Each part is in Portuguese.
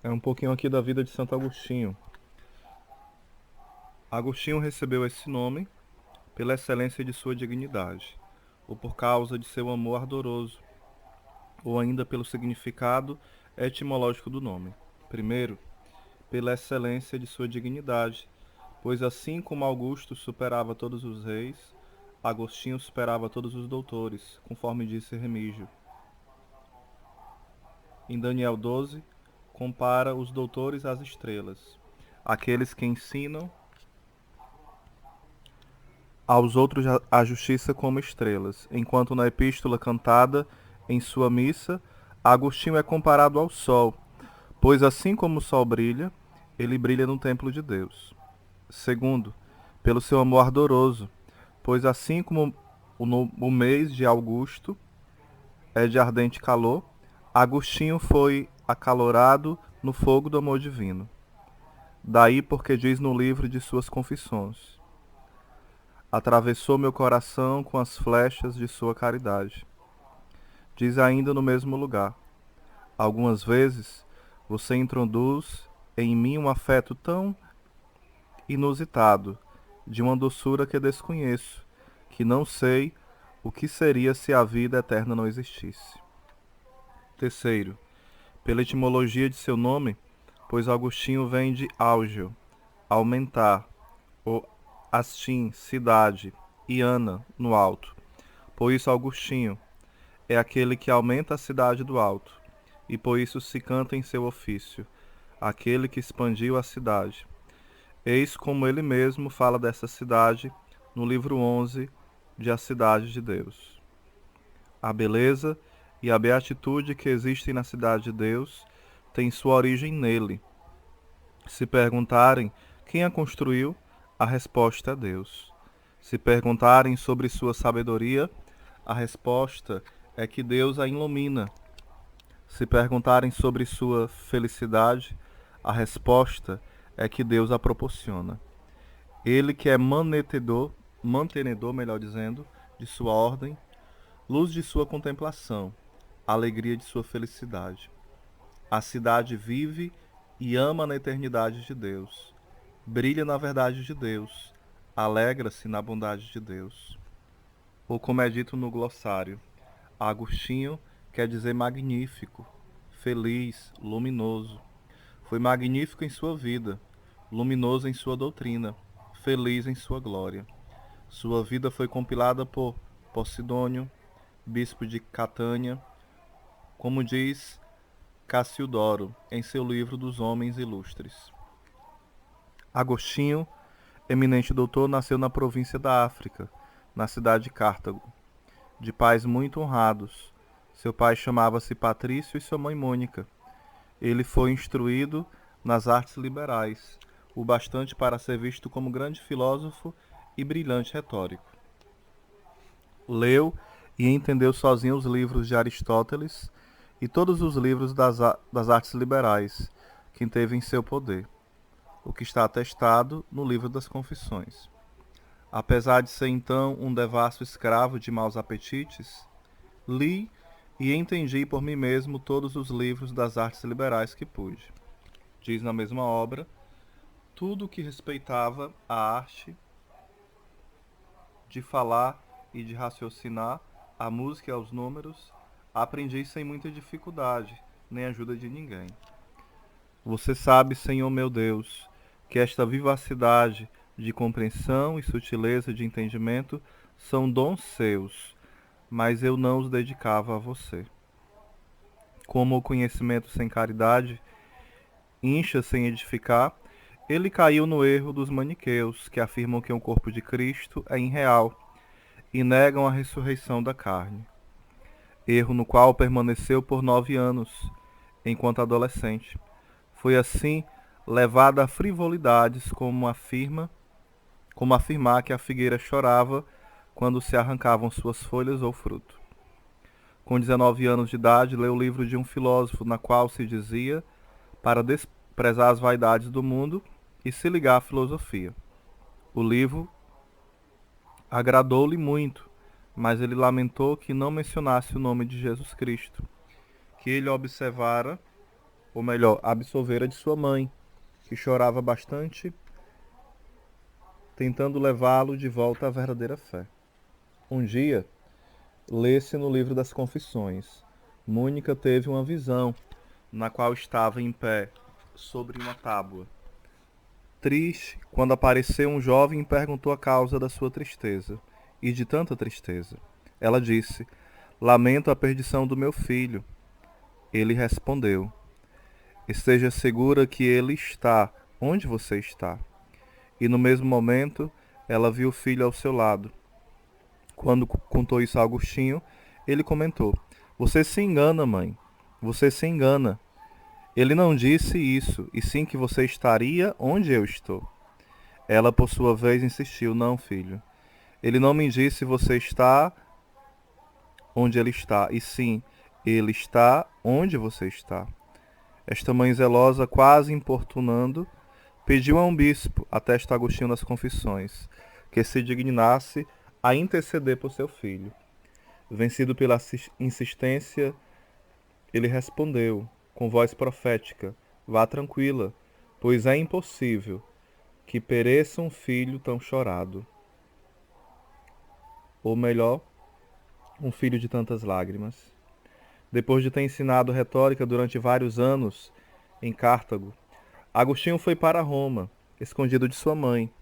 É um pouquinho aqui da vida de Santo Agostinho. Agostinho recebeu esse nome pela excelência de sua dignidade, ou por causa de seu amor ardoroso, ou ainda pelo significado etimológico do nome. Primeiro, pela excelência de sua dignidade, pois assim como Augusto superava todos os reis, Agostinho superava todos os doutores, conforme disse Remígio. Em Daniel 12, compara os doutores às estrelas, aqueles que ensinam aos outros a justiça como estrelas, enquanto na epístola cantada em sua missa, Agostinho é comparado ao sol, pois assim como o sol brilha, ele brilha no templo de Deus. Segundo, pelo seu amor ardoroso, pois assim como o mês de Augusto é de ardente calor, Agostinho foi acalorado no fogo do amor divino. Daí porque diz no livro de suas confissões: atravessou meu coração com as flechas de sua caridade. Diz ainda no mesmo lugar: algumas vezes você introduz em mim um afeto tão inusitado, de uma doçura que desconheço, que não sei o que seria se a vida eterna não existisse. Terceiro, pela etimologia de seu nome, pois Agostinho vem de áugeo, aumentar, ou astim, cidade, e ana, no alto. Por isso Agostinho é aquele que aumenta a cidade do alto, e por isso se canta em seu ofício, aquele que expandiu a cidade. Eis como ele mesmo fala dessa cidade no livro 11 de A Cidade de Deus. A beleza e a beatitude que existem na cidade de Deus têm sua origem nele. Se perguntarem quem a construiu, a resposta é Deus. Se perguntarem sobre sua sabedoria, a resposta é que Deus a ilumina. Se perguntarem sobre sua felicidade, a resposta é que Deus a proporciona. Ele que é mantenedor, melhor dizendo, de sua ordem, luz de sua contemplação, alegria de sua felicidade. A cidade vive e ama na eternidade de Deus, brilha na verdade de Deus, alegra-se na bondade de Deus. Ou como é dito no glossário, Agostinho quer dizer magnífico, feliz, luminoso. Foi magnífico em sua vida, luminoso em sua doutrina, feliz em sua glória. Sua vida foi compilada por Posidônio, bispo de Catânia, como diz Cassiodoro em seu livro dos Homens Ilustres. Agostinho, eminente doutor, nasceu na província da África, na cidade de Cartago, de pais muito honrados. Seu pai chamava-se Patrício e sua mãe Mônica. Ele foi instruído nas artes liberais, o bastante para ser visto como grande filósofo e brilhante retórico. Leu e entendeu sozinho os livros de Aristóteles e todos os livros das artes liberais que teve em seu poder, o que está atestado no livro das Confissões. Apesar de ser então um devasso escravo de maus apetites, li e entendi por mim mesmo todos os livros das artes liberais que pude. Diz na mesma obra, tudo o que respeitava a arte de falar e de raciocinar, a música e aos números, aprendi sem muita dificuldade, nem ajuda de ninguém. Você sabe, Senhor meu Deus, que esta vivacidade de compreensão e sutileza de entendimento são dons seus, mas eu não os dedicava a você. Como o conhecimento sem caridade incha sem edificar, ele caiu no erro dos maniqueus, que afirmam que o corpo de Cristo é irreal e negam a ressurreição da carne. Erro no qual permaneceu por 9 anos, enquanto adolescente. Foi assim levada a frivolidades, como afirmar que a figueira chorava quando se arrancavam suas folhas ou fruto. Com 19 anos de idade, leu o livro de um filósofo, na qual se dizia para desprezar as vaidades do mundo e se ligar à filosofia. O livro agradou-lhe muito, mas ele lamentou que não mencionasse o nome de Jesus Cristo, que ele observara ou melhor, absolvera de sua mãe, que chorava bastante, tentando levá-lo de volta à verdadeira fé. Um dia, lê-se no livro das Confissões, Mônica teve uma visão na qual estava em pé sobre uma tábua. Triste, quando apareceu um jovem e perguntou a causa da sua tristeza, e de tanta tristeza. Ela disse: Lamento a perdição do meu filho. Ele respondeu: Esteja segura que ele está onde você está. E no mesmo momento, ela viu o filho ao seu lado. Quando contou isso a Agostinho, ele comentou: Você se engana, mãe. Você se engana. Ele não disse isso, e sim que você estaria onde eu estou. Ela, por sua vez, insistiu: Não, filho. Ele não me disse você está onde ele está, e sim, ele está onde você está. Esta mãe zelosa, quase importunando, pediu a um bispo, atesta Agostinho nas Confissões, que se dignasse a interceder por seu filho. Vencido pela insistência, ele respondeu, com voz profética: Vá tranquila, pois é impossível que pereça um filho tão chorado. Ou melhor, um filho de tantas lágrimas. Depois de ter ensinado retórica durante vários anos em Cartago, Agostinho foi para Roma, escondido de sua mãe,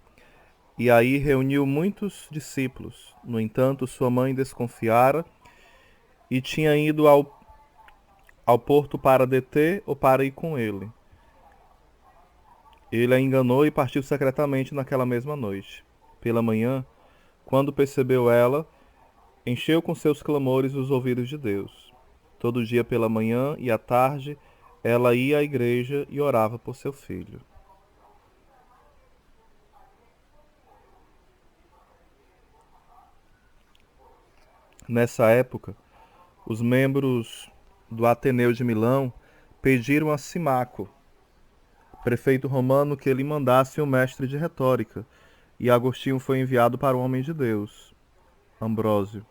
e aí reuniu muitos discípulos. No entanto, sua mãe desconfiara e tinha ido ao porto para deter ou para ir com ele. Ele a enganou e partiu secretamente naquela mesma noite. Pela manhã, quando percebeu ela, encheu com seus clamores os ouvidos de Deus. Todo dia pela manhã e à tarde, ela ia à igreja e orava por seu filho. Nessa época, os membros do Ateneu de Milão pediram a Simaco, prefeito romano, que ele mandasse um mestre de retórica, e Agostinho foi enviado para o homem de Deus, Ambrósio.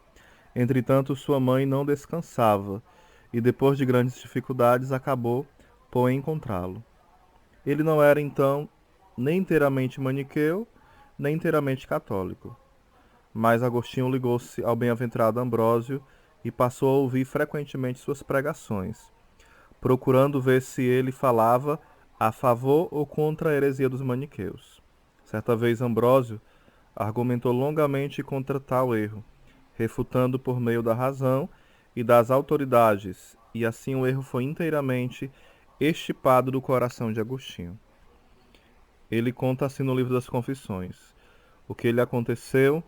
Entretanto, sua mãe não descansava, e depois de grandes dificuldades acabou por encontrá-lo. Ele não era, então, nem inteiramente maniqueu, nem inteiramente católico. Mas Agostinho ligou-se ao bem-aventurado Ambrósio e passou a ouvir frequentemente suas pregações, procurando ver se ele falava a favor ou contra a heresia dos maniqueus. Certa vez Ambrósio argumentou longamente contra tal erro, refutando por meio da razão e das autoridades, e assim o erro foi inteiramente extirpado do coração de Agostinho. Ele conta assim no livro das Confissões: o que lhe aconteceu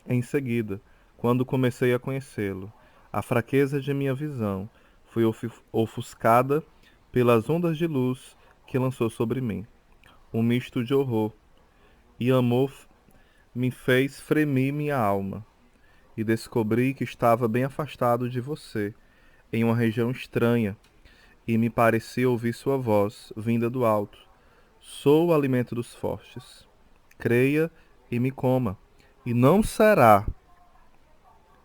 em seguida, quando comecei a conhecê-lo. A fraqueza de minha visão foi ofuscada pelas ondas de luz que lançou sobre mim. Um misto de horror e amor me fez fremir minha alma, e descobri que estava bem afastado de você, em uma região estranha, e me parecia ouvir sua voz, vinda do alto. Sou o alimento dos fortes. Creia e me coma, e não será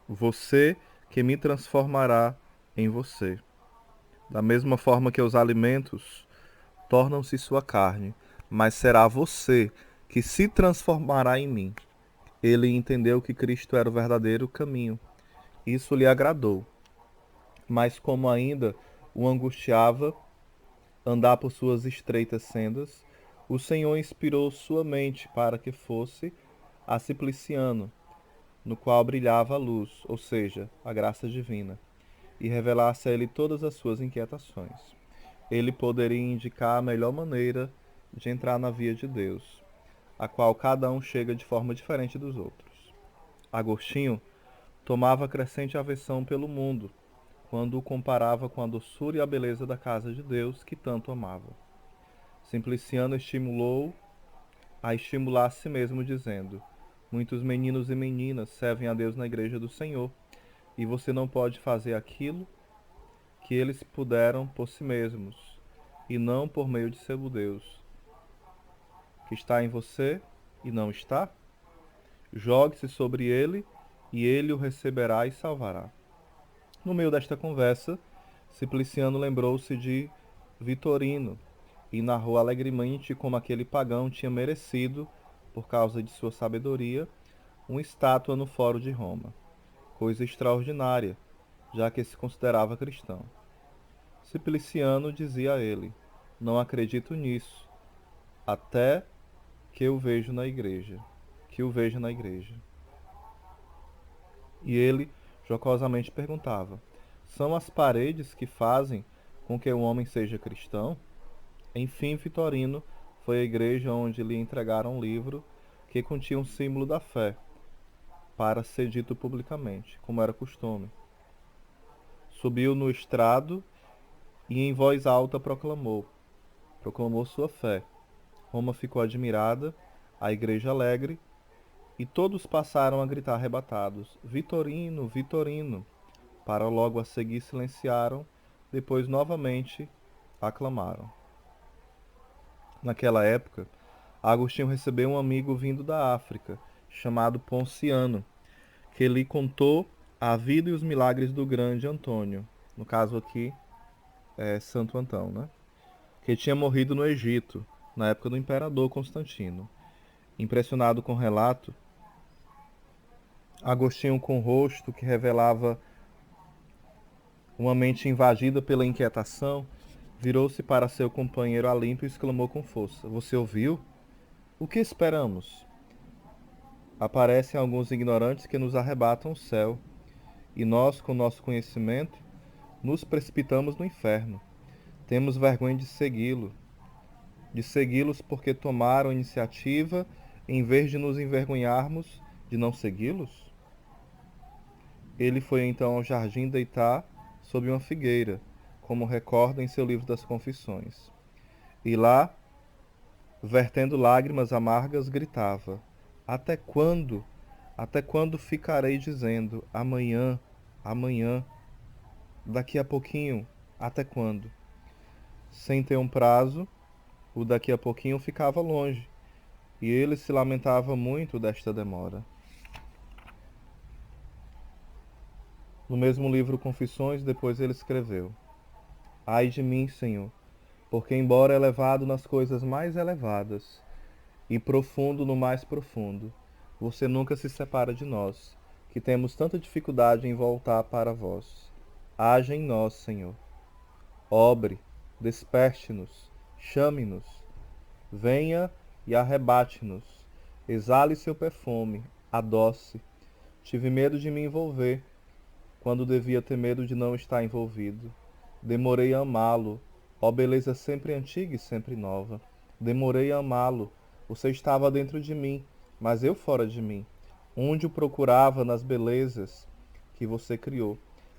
você que me transformará em você. Da mesma forma que os alimentos tornam-se sua carne, mas será você que se transformará em mim. Ele entendeu que Cristo era o verdadeiro caminho. Isso lhe agradou. Mas como ainda o angustiava andar por suas estreitas sendas, o Senhor inspirou sua mente para que fosse a Simpliciano, no qual brilhava a luz, ou seja, a graça divina, e revelasse a ele todas as suas inquietações. Ele poderia indicar a melhor maneira de entrar na via de Deus, a qual cada um chega de forma diferente dos outros. Agostinho tomava crescente aversão pelo mundo, quando o comparava com a doçura e a beleza da casa de Deus que tanto amava. Simpliciano estimulou a estimular a si mesmo, dizendo: Muitos meninos e meninas servem a Deus na igreja do Senhor, e você não pode fazer aquilo que eles puderam por si mesmos, e não por meio de seu Deus, que está em você e não está? Jogue-se sobre ele, e ele o receberá e salvará. No meio desta conversa, Simpliciano lembrou-se de Vitorino, e narrou alegremente como aquele pagão tinha merecido, por causa de sua sabedoria, uma estátua no Fórum de Roma, coisa extraordinária, já que se considerava cristão. Simpliciano dizia a ele: não acredito nisso, até que o vejo na igreja, que o veja na igreja. E ele jocosamente perguntava: são as paredes que fazem com que o homem seja cristão? Enfim, Vitorino foi à igreja onde lhe entregaram um livro que continha um símbolo da fé, para ser dito publicamente, como era costume. Subiu no estrado e em voz alta proclamou sua fé. Roma ficou admirada, a igreja alegre, e todos passaram a gritar arrebatados: Vitorino, Vitorino! Para logo a seguir silenciaram, depois novamente aclamaram. Naquela época, Agostinho recebeu um amigo vindo da África, chamado Ponciano, que lhe contou a vida e os milagres do grande Antônio, no caso aqui é Santo Antão, né? Que tinha morrido no Egito, na época do imperador Constantino. Impressionado com o relato, Agostinho, com o rosto que revelava uma mente invadida pela inquietação, virou-se para seu companheiro Alímpio e exclamou com força: você ouviu? O que esperamos? Aparecem alguns ignorantes que nos arrebatam o céu, e nós, com nosso conhecimento, nos precipitamos no inferno. Temos vergonha de segui-los porque tomaram iniciativa em vez de nos envergonharmos de não segui-los? Ele foi então ao jardim deitar sob uma figueira, como recorda em seu livro das Confissões. E lá, vertendo lágrimas amargas, gritava: até quando? Até quando ficarei dizendo amanhã, amanhã, daqui a pouquinho, até quando? Sem ter um prazo, o daqui a pouquinho ficava longe, e ele se lamentava muito desta demora. No mesmo livro Confissões, depois ele escreveu: ai de mim, Senhor, porque embora elevado nas coisas mais elevadas e profundo no mais profundo, você nunca se separa de nós, que temos tanta dificuldade em voltar para vós. Haja em nós, Senhor. Obre, desperte-nos, chame-nos, venha e arrebate-nos. Exale seu perfume, adoce. Tive medo de me envolver, quando devia ter medo de não estar envolvido. Demorei a amá-lo, ó beleza sempre antiga e sempre nova. Demorei a amá-lo, você estava dentro de mim, mas eu fora de mim. Onde o procurava nas belezas que você criou,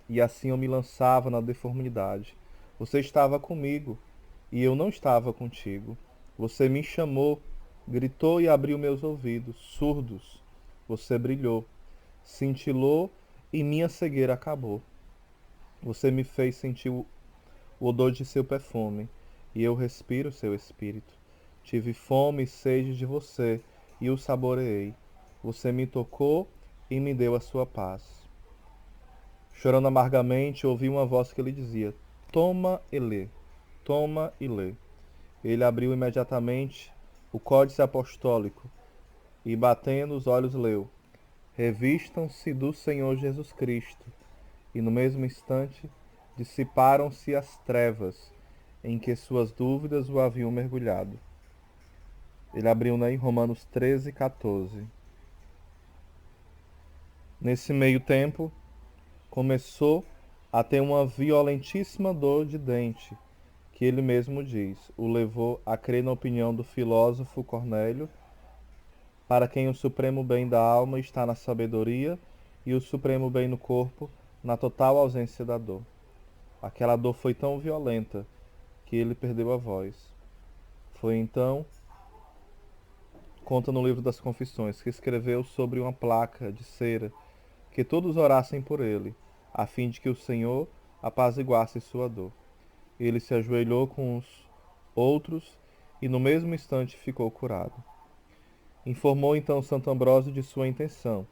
e assim eu me lançava na deformidade. Você estava comigo, e eu não estava contigo. Você me chamou, gritou e abriu meus ouvidos, surdos. Você brilhou, cintilou e minha cegueira acabou. Você me fez sentir o odor de seu perfume, e eu respiro seu espírito. Tive fome e sede de você, e o saboreei. Você me tocou e me deu a sua paz. Chorando amargamente, ouvi uma voz que lhe dizia: toma e lê, toma e lê. Ele abriu imediatamente o códice apostólico e, batendo os olhos, leu: revistam-se do Senhor Jesus Cristo. E no mesmo instante dissiparam-se as trevas em que suas dúvidas o haviam mergulhado. Ele abriu em Romanos 13:14. Nesse meio tempo, começou a ter uma violentíssima dor de dente, que ele mesmo diz, o levou a crer na opinião do filósofo Cornélio, para quem o supremo bem da alma está na sabedoria e o supremo bem no corpo na total ausência da dor. Aquela dor foi tão violenta que ele perdeu a voz. Foi então, conta no livro das Confissões, que escreveu sobre uma placa de cera que todos orassem por ele, a fim de que o Senhor apaziguasse sua dor. Ele se ajoelhou com os outros e no mesmo instante ficou curado. Informou então Santo Ambrósio de sua intenção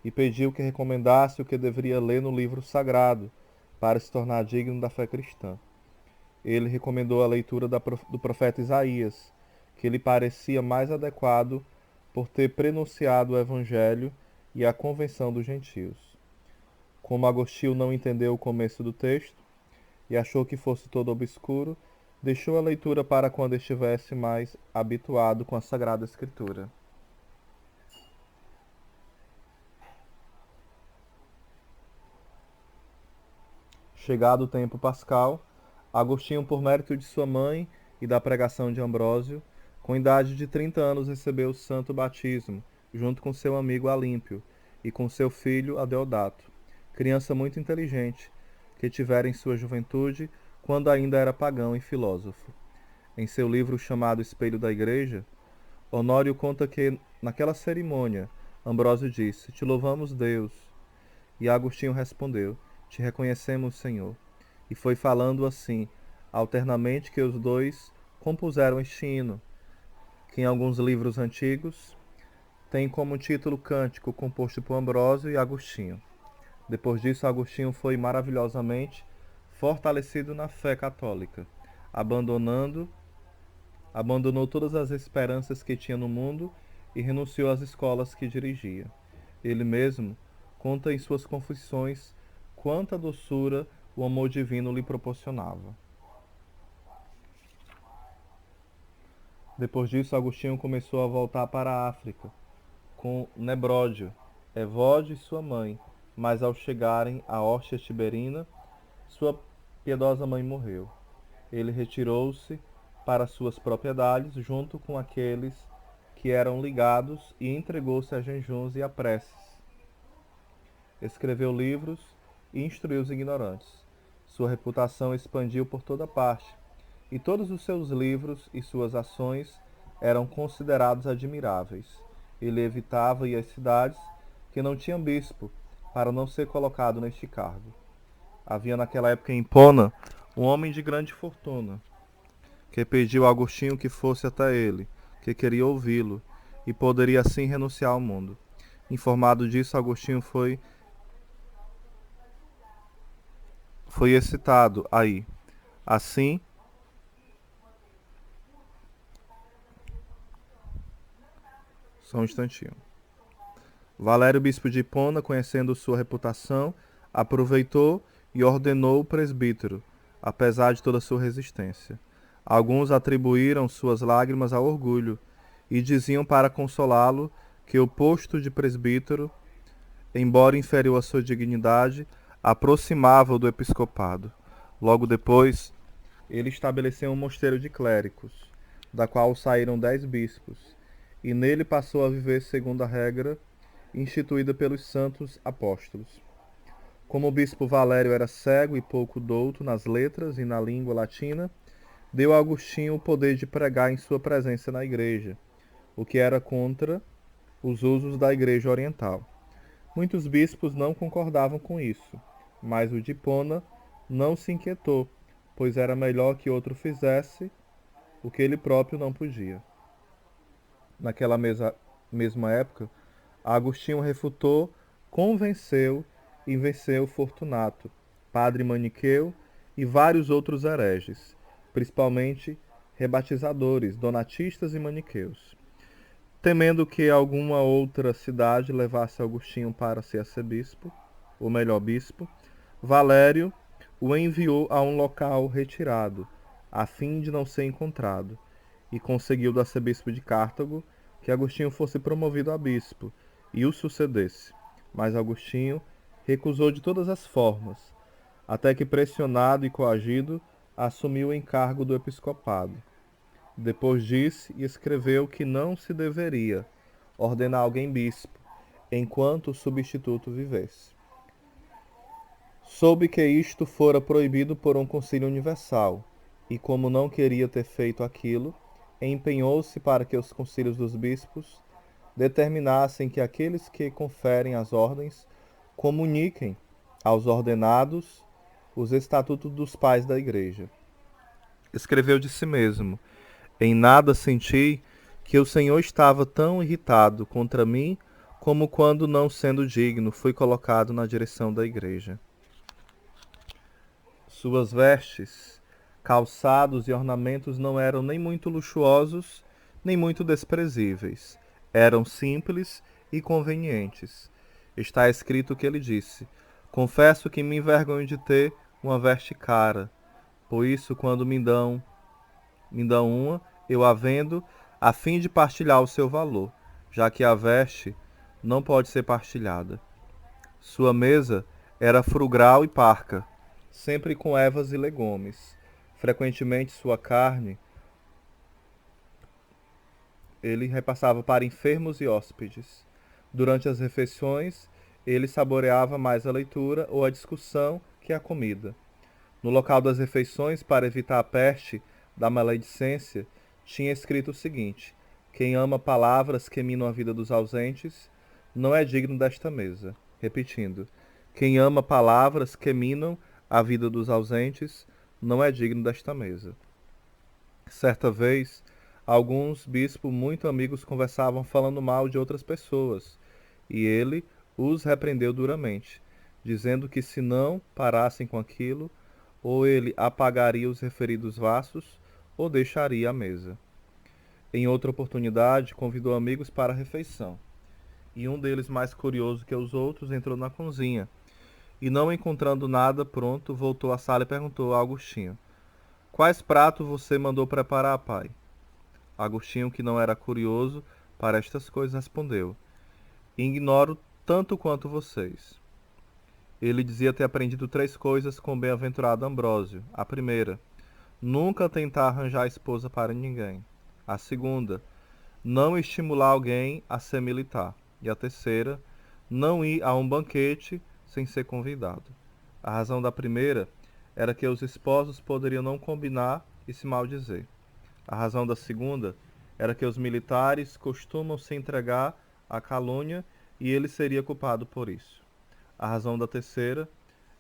e pediu que recomendasse o que deveria ler no livro sagrado para se tornar digno da fé cristã. Ele recomendou a leitura do profeta Isaías, que lhe parecia mais adequado por ter prenunciado o Evangelho e a convenção dos gentios. Como Agostinho não entendeu o começo do texto e achou que fosse todo obscuro, deixou a leitura para quando estivesse mais habituado com a Sagrada Escritura. Chegado o tempo pascal, Agostinho, por mérito de sua mãe e da pregação de Ambrósio, com idade de 30 anos recebeu o santo batismo, junto com seu amigo Alímpio e com seu filho Adeodato, criança muito inteligente, que tivera em sua juventude, quando ainda era pagão e filósofo. Em seu livro chamado Espelho da Igreja, Honório conta que, naquela cerimônia, Ambrósio disse: "Te louvamos, Deus." E Agostinho respondeu: "Te reconhecemos, Senhor." E foi falando assim, alternamente, que os dois compuseram este hino, que em alguns livros antigos tem como título Cântico, composto por Ambrósio e Agostinho. Depois disso, Agostinho foi maravilhosamente fortalecido na fé católica, abandonou todas as esperanças que tinha no mundo e renunciou às escolas que dirigia. Ele mesmo conta em suas confissões quanta doçura o amor divino lhe proporcionava. Depois disso, Agostinho começou a voltar para a África, com Nebródio, Evódio e sua mãe, mas ao chegarem a Hóstia Tiberina, sua piedosa mãe morreu. Ele retirou-se para suas propriedades, junto com aqueles que eram ligados, e entregou-se a jejuns e a preces. Escreveu livros e instruiu os ignorantes. Sua reputação expandiu por toda parte, e todos os seus livros e suas ações eram considerados admiráveis. Ele evitava ir às cidades que não tinham bispo, para não ser colocado neste cargo. Havia naquela época em Hipona um homem de grande fortuna, que pediu a Agostinho que fosse até ele, que queria ouvi-lo, e poderia assim renunciar ao mundo. Informado disso, Agostinho foi excitado aí. Assim, só um instantinho. Valério, bispo de Hipona, conhecendo sua reputação, aproveitou e ordenou o presbítero, apesar de toda sua resistência. Alguns atribuíram suas lágrimas ao orgulho e diziam para consolá-lo que o posto de presbítero, embora inferior à sua dignidade, aproximava-o do episcopado. Logo depois, ele estabeleceu um mosteiro de clérigos, da qual saíram 10 bispos, e nele passou a viver segundo a regra instituída pelos santos apóstolos. Como o bispo Valério era cego e pouco douto nas letras e na língua latina, deu a Agostinho o poder de pregar em sua presença na igreja, o que era contra os usos da igreja oriental. Muitos bispos não concordavam com isso, mas o de Hipona não se inquietou, pois era melhor que outro fizesse o que ele próprio não podia. Naquela mesma época, Agostinho refutou, convenceu e venceu Fortunato, padre maniqueu, e vários outros hereges, principalmente rebatizadores, donatistas e maniqueus. Temendo que alguma outra cidade levasse Agostinho para ser arcebispo, ou melhor, bispo, Valério o enviou a um local retirado, a fim de não ser encontrado, e conseguiu do arcebispo de Cartago que Agostinho fosse promovido a bispo e o sucedesse. Mas Agostinho recusou de todas as formas, até que, pressionado e coagido, assumiu o encargo do episcopado. Depois disse e escreveu que não se deveria ordenar alguém bispo, enquanto o substituto vivesse. Soube que isto fora proibido por um concílio universal, e como não queria ter feito aquilo, empenhou-se para que os concílios dos bispos determinassem que aqueles que conferem as ordens comuniquem aos ordenados os estatutos dos pais da igreja. Escreveu de si mesmo: "Em nada senti que o Senhor estava tão irritado contra mim como quando, não sendo digno, fui colocado na direção da igreja." Suas vestes Calçados e ornamentos não eram nem muito luxuosos, nem muito desprezíveis. Eram simples e convenientes. Está escrito que ele disse: Confesso que me envergonho de ter uma veste cara. Por isso, quando me dão uma, eu a vendo, a fim de partilhar o seu valor, já que a veste não pode ser partilhada. Sua mesa era frugal e parca, sempre com ervas e legumes. Frequentemente sua carne ele repassava para enfermos e hóspedes. Durante as refeições, ele saboreava mais a leitura ou a discussão que a comida. No local das refeições, para evitar a peste da maledicência, tinha escrito o seguinte: Quem ama palavras que minam a vida dos ausentes, não é digno desta mesa. Repetindo: Quem ama palavras que minam a vida dos ausentes, não é digno desta mesa. Certa vez, alguns bispos muito amigos conversavam falando mal de outras pessoas, e ele os repreendeu duramente, dizendo que se não parassem com aquilo, ou ele apagaria os referidos vasos, ou deixaria a mesa. Em outra oportunidade, convidou amigos para a refeição, e um deles, mais curioso que os outros, entrou na cozinha, e não encontrando nada pronto, voltou à sala e perguntou a Agostinho: Quais pratos você mandou preparar, pai? Agostinho, que não era curioso para estas coisas, respondeu: Ignoro tanto quanto vocês. Ele dizia ter aprendido 3 coisas com o bem-aventurado Ambrósio. A primeira: nunca tentar arranjar esposa para ninguém. A segunda: não estimular alguém a ser militar. E a terceira: não ir a um banquete sem ser convidado. A razão da primeira era que os esposos poderiam não combinar e se maldizer. A razão da segunda era que os militares costumam se entregar à calúnia e ele seria culpado por isso. A razão da terceira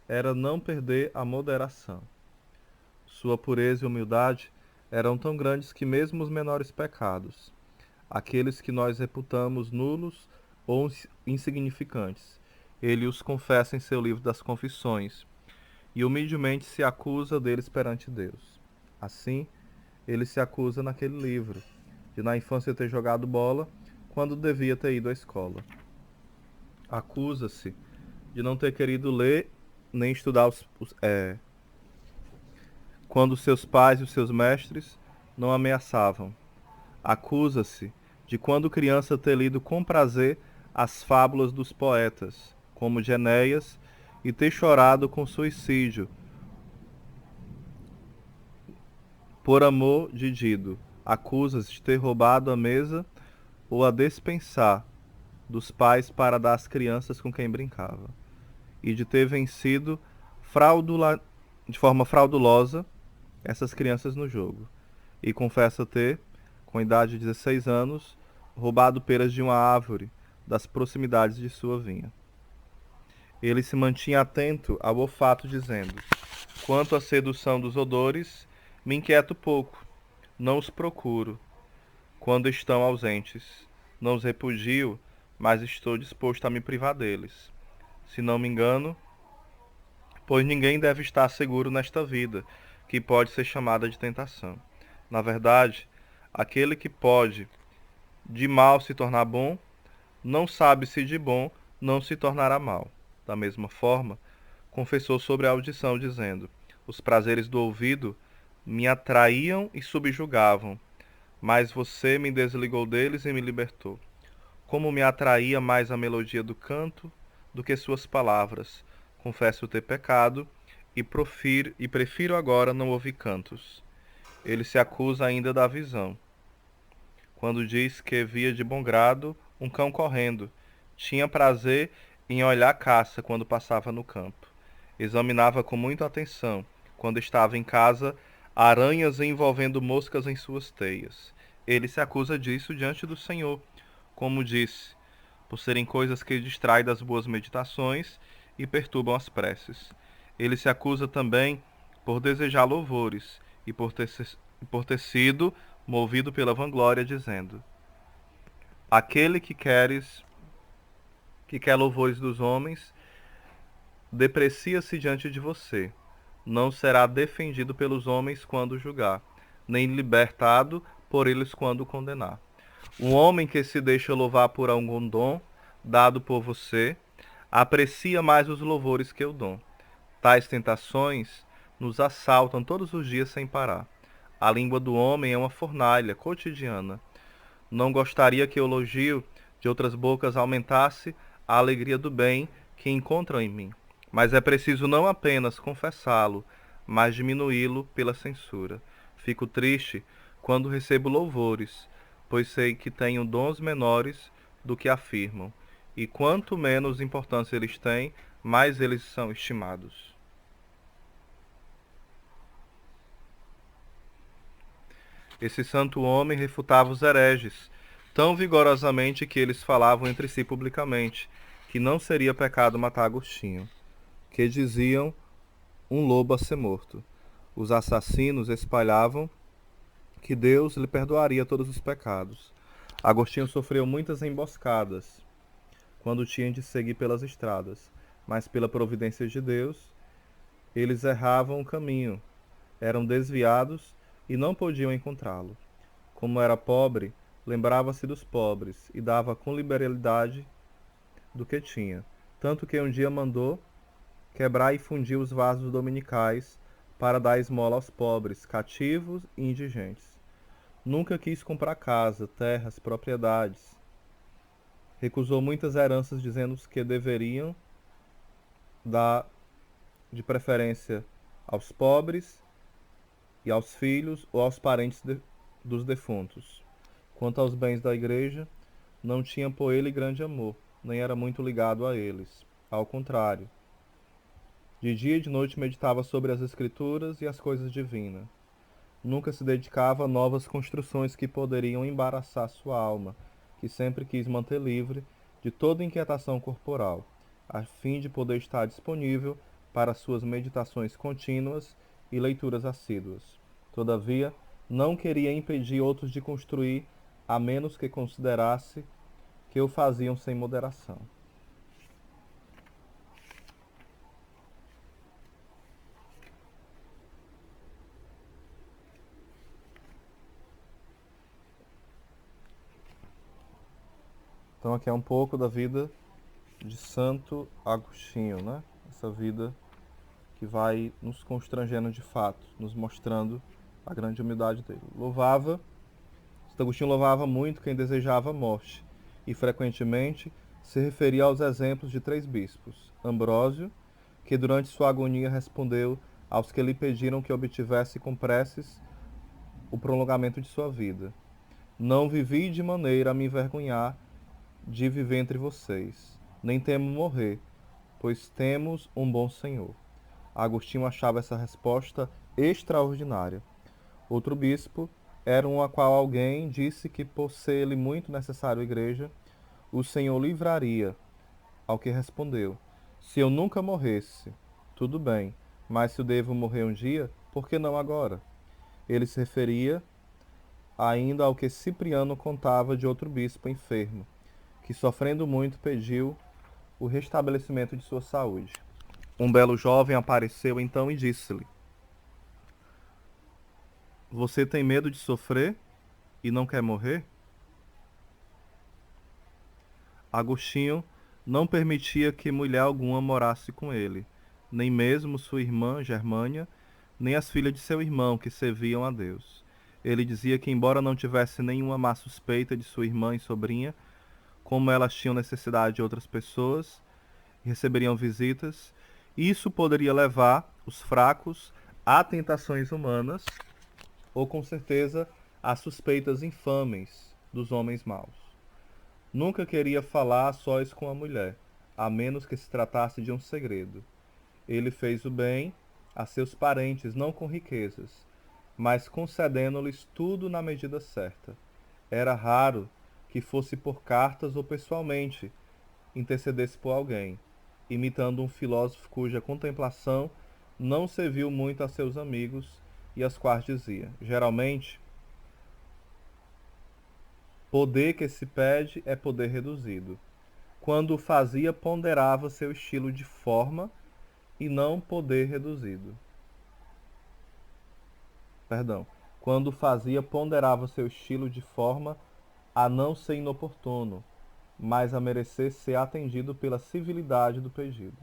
era não perder a moderação. Sua pureza e humildade eram tão grandes que mesmo os menores pecados, aqueles que nós reputamos nulos ou insignificantes, ele os confessa em seu livro das Confissões e humildemente se acusa deles perante Deus. Assim, ele se acusa naquele livro de na infância ter jogado bola quando devia ter ido à escola. Acusa-se de não ter querido ler nem estudar quando seus pais e os seus mestres não ameaçavam. Acusa-se de quando criança ter lido com prazer as fábulas dos poetas, como de Enéas, e ter chorado com suicídio por amor de Dido. Acusa-se de ter roubado a mesa ou a despensar dos pais para dar às crianças com quem brincava, e de ter vencido de forma fraudulosa essas crianças no jogo. E confessa ter, com idade de 16 anos, roubado peras de uma árvore das proximidades de sua vinha. Ele se mantinha atento ao olfato, dizendo: Quanto à sedução dos odores, me inquieto pouco, não os procuro quando estão ausentes. Não os repugio, mas estou disposto a me privar deles. Se não me engano, pois ninguém deve estar seguro nesta vida, que pode ser chamada de tentação. Na verdade, aquele que pode de mal se tornar bom, não sabe se de bom não se tornará mal. Da mesma forma, confessou sobre a audição, dizendo: Os prazeres do ouvido me atraíam e subjugavam, mas você me desligou deles e me libertou. Como me atraía mais a melodia do canto do que suas palavras. Confesso ter pecado e prefiro agora não ouvir cantos. Ele se acusa ainda da visão, quando diz que via de bom grado um cão correndo. Tinha prazer em olhar a caça quando passava no campo. Examinava com muita atenção, quando estava em casa, aranhas envolvendo moscas em suas teias. Ele se acusa disso diante do Senhor, como disse, por serem coisas que distraem das boas meditações e perturbam as preces. Ele se acusa também por desejar louvores e por ter sido movido pela vanglória, dizendo: Aquele que quer louvores dos homens, deprecia-se diante de você. não será defendido pelos homens quando julgar, nem libertado por eles quando condenar. Um homem que se deixa louvar por algum dom dado por você, aprecia mais os louvores que o dom. Tais tentações nos assaltam todos os dias sem parar. A língua do homem é uma fornalha cotidiana. Não gostaria que o elogio de outras bocas aumentasse a alegria do bem que encontram em mim. Mas é preciso não apenas confessá-lo, mas diminuí-lo pela censura. Fico triste quando recebo louvores, pois sei que tenho dons menores do que afirmam, e quanto menos importância eles têm, mais eles são estimados. Esse santo homem refutava os hereges tão vigorosamente que eles falavam entre si publicamente que não seria pecado matar Agostinho, que diziam um lobo a ser morto. Os assassinos espalhavam que Deus lhe perdoaria todos os pecados. Agostinho sofreu muitas emboscadas quando tinha de seguir pelas estradas, mas pela providência de Deus, eles erravam o caminho, eram desviados e não podiam encontrá-lo. Como era pobre, lembrava-se dos pobres e dava com liberalidade do que tinha, tanto que um dia mandou quebrar e fundir os vasos dominicais para dar esmola aos pobres, cativos e indigentes. Nunca quis comprar casa, terras, propriedades. Recusou muitas heranças, dizendo que deveriam dar de preferência aos pobres e aos filhos ou aos parentes dos defuntos. Quanto aos bens da igreja, não tinha por ele grande amor, nem era muito ligado a eles. Ao contrário, de dia e de noite meditava sobre as escrituras e as coisas divinas. Nunca se dedicava a novas construções que poderiam embaraçar sua alma, que sempre quis manter livre de toda inquietação corporal, a fim de poder estar disponível para suas meditações contínuas e leituras assíduas. Todavia, não queria impedir outros de construir, a menos que considerasse que o faziam sem moderação. Então aqui é um pouco da vida de Santo Agostinho, né? Essa vida que vai nos constrangendo de fato, nos mostrando a grande humildade dele. Santo Agostinho louvava muito quem desejava a morte, e frequentemente se referia aos exemplos de três bispos. Ambrósio, que durante sua agonia respondeu aos que lhe pediram que obtivesse com preces o prolongamento de sua vida. Não vivi de maneira a me envergonhar de viver entre vocês, nem temo morrer, pois temos um bom Senhor. Agostinho achava essa resposta extraordinária. Outro bispo era um a qual alguém disse que, por ser-lhe muito necessário à igreja, o Senhor livraria, ao que respondeu: se eu nunca morresse, tudo bem, mas se eu devo morrer um dia, por que não agora? Ele se referia ainda ao que Cipriano contava de outro bispo enfermo, que sofrendo muito pediu o restabelecimento de sua saúde. Um belo jovem apareceu então e disse-lhe: você tem medo de sofrer e não quer morrer? Agostinho não permitia que mulher alguma morasse com ele, nem mesmo sua irmã Germânia, nem as filhas de seu irmão, que serviam a Deus. Ele dizia que, embora não tivesse nenhuma má suspeita de sua irmã e sobrinha, como elas tinham necessidade de outras pessoas e receberiam visitas, isso poderia levar os fracos a tentações humanas ou, com certeza, a suspeitas infames dos homens maus. Nunca queria falar a sós com a mulher, a menos que se tratasse de um segredo. Ele fez o bem a seus parentes, não com riquezas, mas concedendo-lhes tudo na medida certa. Era raro que fosse por cartas ou pessoalmente intercedesse por alguém, imitando um filósofo cuja contemplação não serviu muito a seus amigos e aos quais dizia: geralmente, poder que se pede é poder reduzido. Quando o fazia, ponderava seu estilo de forma e não poder reduzido. perdão, quando fazia, ponderava seu estilo de forma a não ser inoportuno, mas a merecer ser atendido pela civilidade do pedido.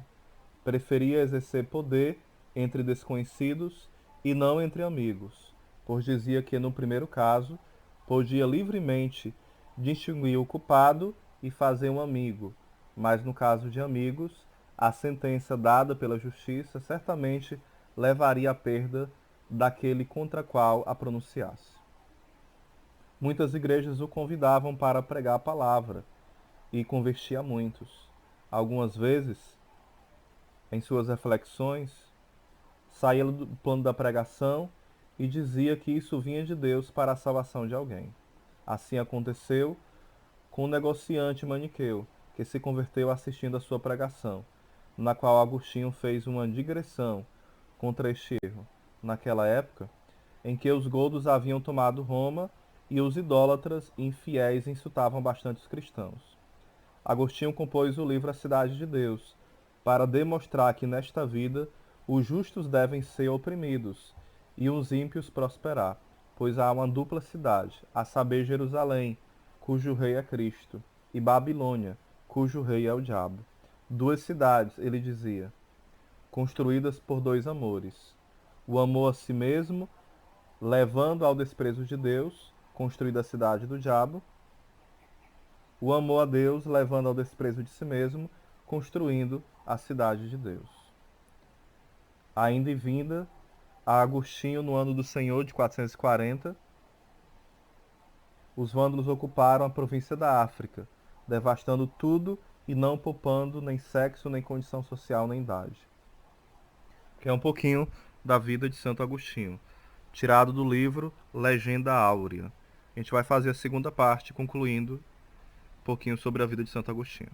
Preferia exercer poder entre desconhecidos e não entre amigos, pois dizia que no primeiro caso podia livremente distinguir o culpado e fazer um amigo, mas no caso de amigos, a sentença dada pela justiça certamente levaria à perda daquele contra qual a pronunciasse. Muitas igrejas o convidavam para pregar a palavra e convertia muitos. Algumas vezes, em suas reflexões, saía do plano da pregação e dizia que isso vinha de Deus para a salvação de alguém. Assim aconteceu com um negociante maniqueu, que se converteu assistindo a sua pregação, na qual Agostinho fez uma digressão contra este erro, naquela época em que os godos haviam tomado Roma e os idólatras e infiéis insultavam bastante os cristãos. Agostinho compôs o livro A Cidade de Deus, para demonstrar que nesta vida os justos devem ser oprimidos e os ímpios prosperar, pois há uma dupla cidade, a saber Jerusalém, cujo rei é Cristo, e Babilônia, cujo rei é o diabo. Duas cidades, ele dizia, construídas por dois amores. O amor a si mesmo, levando ao desprezo de Deus, construída a cidade do diabo. O amor a Deus, levando ao desprezo de si mesmo, construindo a cidade de Deus. Ainda em vinda a Agostinho no ano do Senhor de 440, os vândalos ocuparam a província da África, devastando tudo e não poupando nem sexo, nem condição social, nem idade. Que é um pouquinho da vida de Santo Agostinho, tirado do livro Legenda Áurea. A gente vai fazer a segunda parte, concluindo um pouquinho sobre a vida de Santo Agostinho.